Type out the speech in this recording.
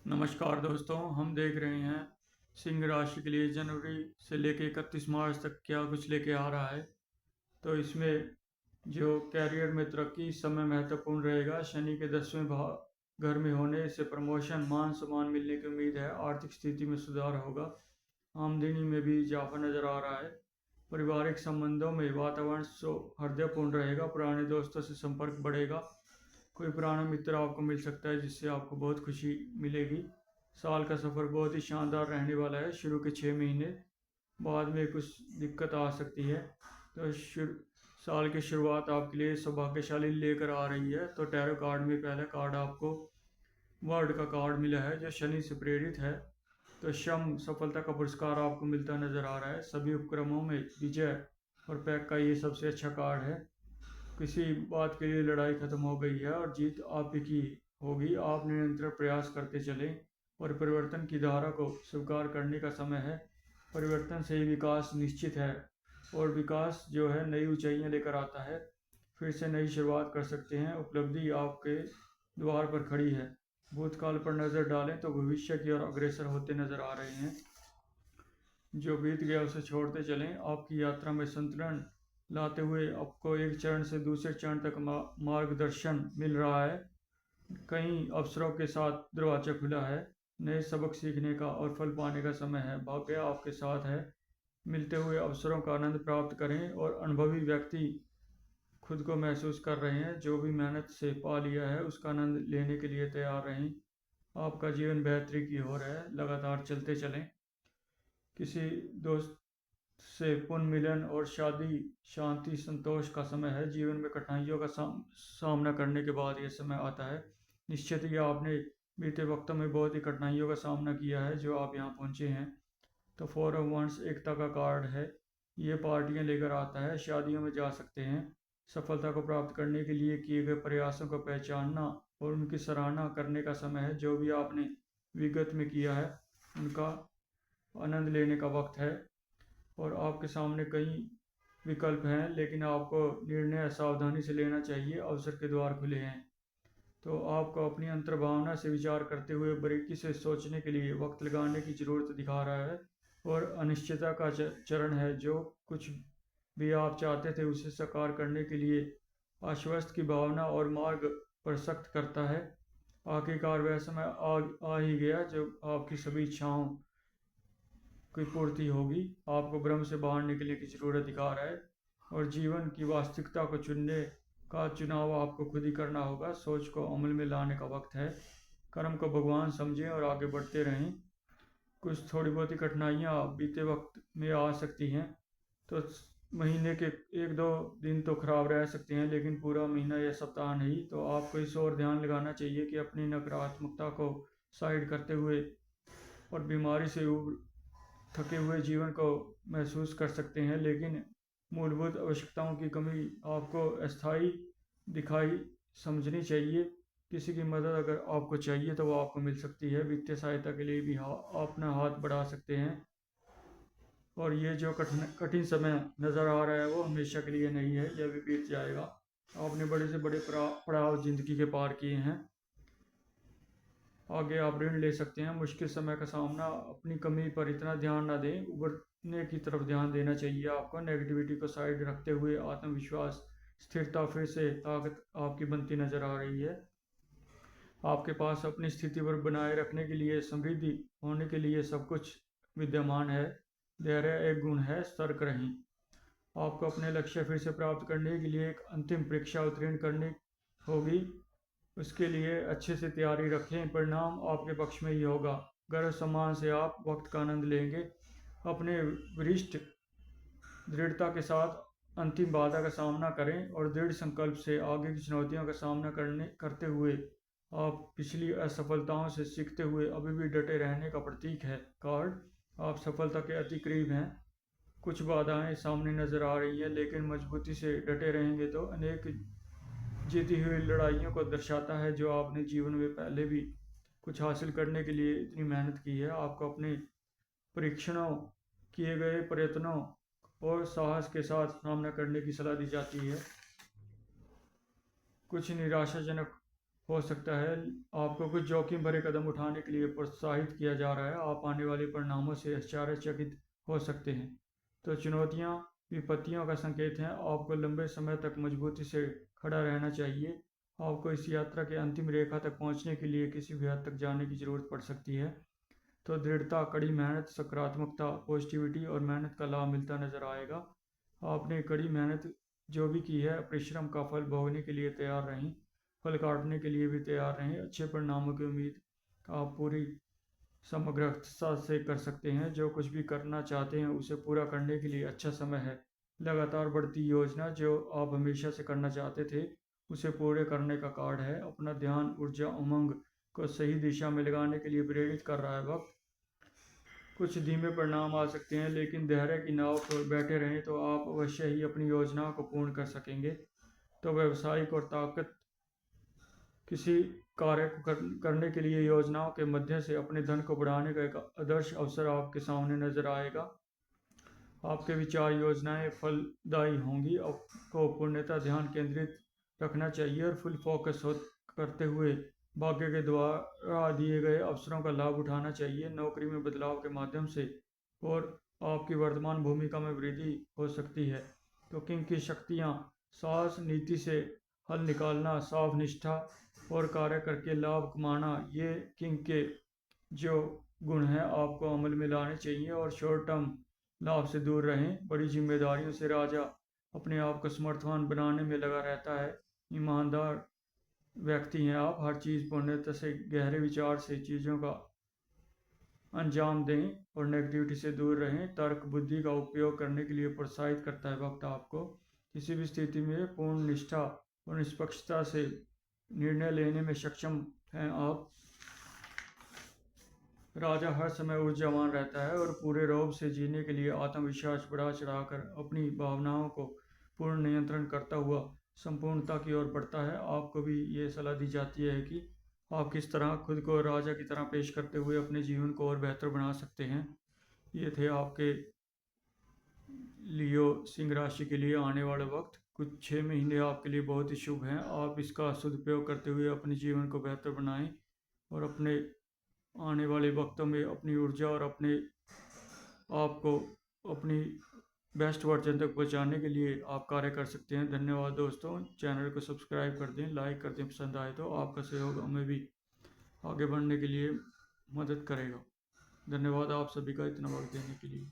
नमस्कार दोस्तों, हम देख रहे हैं सिंह राशि के लिए जनवरी से लेके 31 मार्च तक क्या कुछ लेके आ रहा है। तो इसमें जो कैरियर में तरक्की इस समय महत्वपूर्ण रहेगा। शनि के 10वें भाव घर में होने से प्रमोशन मान सम्मान मिलने की उम्मीद है। आर्थिक स्थिति में सुधार होगा। आमदनी में भी इजाफा नजर आ रहा है। पारिवारिक संबंधों में वातावरण सौहार्दपूर्ण रहेगा। पुराने दोस्तों से संपर्क बढ़ेगा। कोई पुराना मित्र आपको मिल सकता है जिससे आपको बहुत खुशी मिलेगी। साल का सफ़र बहुत ही शानदार रहने वाला है। शुरू के 6 महीने बाद में कुछ दिक्कत आ सकती है। तो साल की शुरुआत आपके लिए सौभाग्यशाली लेकर आ रही है। तो टैरो कार्ड में पहला कार्ड आपको वर्ड का कार्ड मिला है जो शनि से प्रेरित है। तो श्रम सफलता का पुरस्कार आपको मिलता नजर आ रहा है। सभी उपक्रमों में विजय और पैक का ये सबसे अच्छा कार्ड है। किसी बात के लिए लड़ाई खत्म हो गई है और जीत आप ही की होगी। आप निरंतर प्रयास करते चलें और परिवर्तन की धारा को स्वीकार करने का समय है। परिवर्तन से ही विकास निश्चित है और विकास जो है नई ऊंचाइयां लेकर आता है। फिर से नई शुरुआत कर सकते हैं। उपलब्धि आपके द्वार पर खड़ी है। भूतकाल पर नजर डालें तो भविष्य की ओर अग्रसर होते नजर आ रहे हैं। जो बीत गया उसे छोड़ते चलें। आपकी यात्रा में संतुलन लाते हुए आपको एक चरण से दूसरे चरण तक मार्गदर्शन मिल रहा है। कई अवसरों के साथ दरवाजा खुला है। नए सबक सीखने का और फल पाने का समय है। भाग्य आपके साथ है। मिलते हुए अवसरों का आनंद प्राप्त करें और अनुभवी व्यक्ति खुद को महसूस कर रहे हैं। जो भी मेहनत से पा लिया है उसका आनंद लेने के लिए तैयार रहें। आपका जीवन बेहतरी की ओर है। लगातार चलते चलें। किसी दोस्त से पुनः मिलन और शादी शांति संतोष का समय है। जीवन में कठिनाइयों का सामना करने के बाद यह समय आता है। निश्चित ही आपने बीते वक्तों में बहुत ही कठिनाइयों का सामना किया है जो आप यहाँ पहुँचे हैं। तो 4 ऑफ वंड्स एकता का कार्ड है। ये पार्टियां लेकर आता है। शादियों में जा सकते हैं। सफलता को प्राप्त करने के लिए किए गए प्रयासों को पहचानना और उनकी सराहना करने का समय है। जो भी आपने विगत में किया है उनका आनंद लेने का वक्त है। और आपके सामने कई विकल्प हैं लेकिन आपको निर्णय सावधानी से लेना चाहिए। अवसर के द्वार खुले हैं। तो आपको अपनी अंतर्भावना से विचार करते हुए बारीकी से सोचने के लिए वक्त लगाने की ज़रूरत दिखा रहा है। और अनिश्चितता का चरण है। जो कुछ भी आप चाहते थे उसे साकार करने के लिए आश्वस्त की भावना और मार्ग पर सख्त करता है। आखिरकार वह समय आ ही गया जब आपकी सभी इच्छाओं की पूर्ति होगी। आपको भ्रम से बाहर निकलने की जरूरत दिखा रहा है और जीवन की वास्तविकता को चुनने का चुनाव आपको खुद ही करना होगा। सोच को अमल में लाने का वक्त है। कर्म को भगवान समझें और आगे बढ़ते रहें। कुछ थोड़ी बहुत ही कठिनाइयाँ बीते वक्त में आ सकती हैं। तो महीने के 1-2 दिन तो खराब रह सकते हैं लेकिन पूरा महीना या सप्ताह नहीं। तो आपको इस ओर ध्यान लगाना चाहिए कि अपनी नकारात्मकता को साइड करते हुए और बीमारी से थके हुए जीवन को महसूस कर सकते हैं। लेकिन मूलभूत आवश्यकताओं की कमी आपको अस्थायी दिखाई समझनी चाहिए। किसी की मदद अगर आपको चाहिए तो वो आपको मिल सकती है। वित्तीय सहायता के लिए भी अपना हाथ बढ़ा सकते हैं। और ये जो कठिन समय नज़र आ रहा है वो हमेशा के लिए नहीं है। यह भी बीत जाएगा। आपने बड़े से बड़े पड़ाव जिंदगी के पार किए हैं। आगे आप ऋण ले सकते हैं। मुश्किल समय का सामना अपनी कमी पर इतना ध्यान ना दें। उभरने की तरफ ध्यान देना चाहिए आपको। नेगेटिविटी को साइड रखते हुए आत्मविश्वास स्थिरता फिर से ताकत आपकी बनती नजर आ रही है। आपके पास अपनी स्थिति पर बनाए रखने के लिए समृद्धि होने के लिए सब कुछ विद्यमान है। धैर्य एक गुण है। सतर्क रहें। आपको अपने लक्ष्य फिर से प्राप्त करने के लिए एक अंतिम परीक्षा उत्तीर्ण करनी होगी। उसके लिए अच्छे से तैयारी रखें। परिणाम आपके पक्ष में ही होगा। गर्व सम्मान से आप वक्त का आनंद लेंगे। अपने वरिष्ठ दृढ़ता के साथ अंतिम बाधा का सामना करें और दृढ़ संकल्प से आगे की चुनौतियों का सामना करते हुए आप पिछली असफलताओं से सीखते हुए अभी भी डटे रहने का प्रतीक है कार्ड। आप सफलता के अति करीब हैं। कुछ बाधाएं सामने नजर आ रही हैं लेकिन मजबूती से डटे रहेंगे तो अनेक जीती हुई लड़ाइयों को दर्शाता है जो आपने जीवन में पहले भी कुछ हासिल करने के लिए इतनी मेहनत की है। आपको अपने परीक्षणों किए गए प्रयत्नों और साहस के साथ सामना करने की सलाह दी जाती है। कुछ निराशाजनक हो सकता है। आपको कुछ जोखिम भरे कदम उठाने के लिए प्रोत्साहित किया जा रहा है। आप आने वाले परिणामों से आश्चर्यचकित हो सकते हैं। तो चुनौतियां विपत्तियों का संकेत हैं। आपको लंबे समय तक मजबूती से खड़ा रहना चाहिए। आपको इस यात्रा के अंतिम रेखा तक पहुंचने के लिए किसी भी हद तक जाने की ज़रूरत पड़ सकती है। तो दृढ़ता, कड़ी मेहनत, सकारात्मकता, पॉजिटिविटी और मेहनत का लाभ मिलता नजर आएगा। आपने कड़ी मेहनत जो भी की है, परिश्रम का फल भोगने के लिए तैयार रहें। फल काटने के लिए भी तैयार रहें। अच्छे परिणामों की उम्मीद आप पूरी समग्रता से कर सकते हैं। जो कुछ भी करना चाहते हैं उसे पूरा करने के लिए अच्छा समय है। लगातार बढ़ती योजना जो आप हमेशा से करना चाहते थे उसे पूरे करने का कार्ड है। अपना ध्यान, ऊर्जा, उमंग को सही दिशा में लगाने के लिए प्रेरित कर रहा है वक्त। कुछ धीमे परिणाम आ सकते हैं, लेकिन धैर्य की नाव पर बैठे रहें तो आप अवश्य ही अपनी योजनाओं को पूर्ण कर सकेंगे। तो व्यावसायिक और ताकत किसी कार्य को करने के लिए योजनाओं के मध्य से अपने धन को बढ़ाने का एक आदर्श अवसर आपके सामने नजर आएगा। आपके विचार, योजनाएं फलदायी होंगी। आपको पूर्णतः ध्यान केंद्रित रखना चाहिए और फुल फोकस करते हुए भाग्य के द्वारा दिए गए अवसरों का लाभ उठाना चाहिए। नौकरी में बदलाव के माध्यम से और आपकी वर्तमान भूमिका में वृद्धि हो सकती है। तो किंग की शक्तियाँ, साहस, नीति से हल निकालना, साफ निष्ठा और कार्य करके लाभ कमाना, ये किंग के जो गुण हैं आपको अमल में लाने चाहिए। और शॉर्ट टर्म लाभ से दूर रहें। बड़ी जिम्मेदारियों से राजा अपने आप को समर्थवान बनाने में लगा रहता है। ईमानदार व्यक्ति हैं आप। हर चीज़ पूर्णतः से गहरे विचार से चीज़ों का अंजाम दें और नेगेटिविटी से दूर रहें। तर्क बुद्धि का उपयोग करने के लिए प्रोत्साहित करता है वक्त आपको। किसी भी स्थिति में पूर्ण निष्ठा और निष्पक्षता से निर्णय लेने में सक्षम हैं आप। राजा हर समय ऊर्जावान रहता है और पूरे रौब से जीने के लिए आत्मविश्वास बढ़ा चढ़ाकर अपनी भावनाओं को पूर्ण नियंत्रण करता हुआ संपूर्णता की ओर बढ़ता है। आपको भी ये सलाह दी जाती है कि आप किस तरह खुद को राजा की तरह पेश करते हुए अपने जीवन को और बेहतर बना सकते हैं। ये थे आपके लियो सिंह राशि के लिए आने वाले वक्त। कुछ 6 महीने आपके लिए बहुत ही शुभ हैं। आप इसका सदुपयोग करते हुए अपने जीवन को बेहतर बनाएं और अपने आने वाले वक्तों में अपनी ऊर्जा और अपने आप को अपनी बेस्ट वर्जन तक पहुंचाने के लिए आप कार्य कर सकते हैं। धन्यवाद दोस्तों। चैनल को सब्सक्राइब कर दें, लाइक कर दें पसंद आए तो। आपका सहयोग हमें भी आगे बढ़ने के लिए मदद करेगा। धन्यवाद आप सभी का इतना वक्त देने के लिए।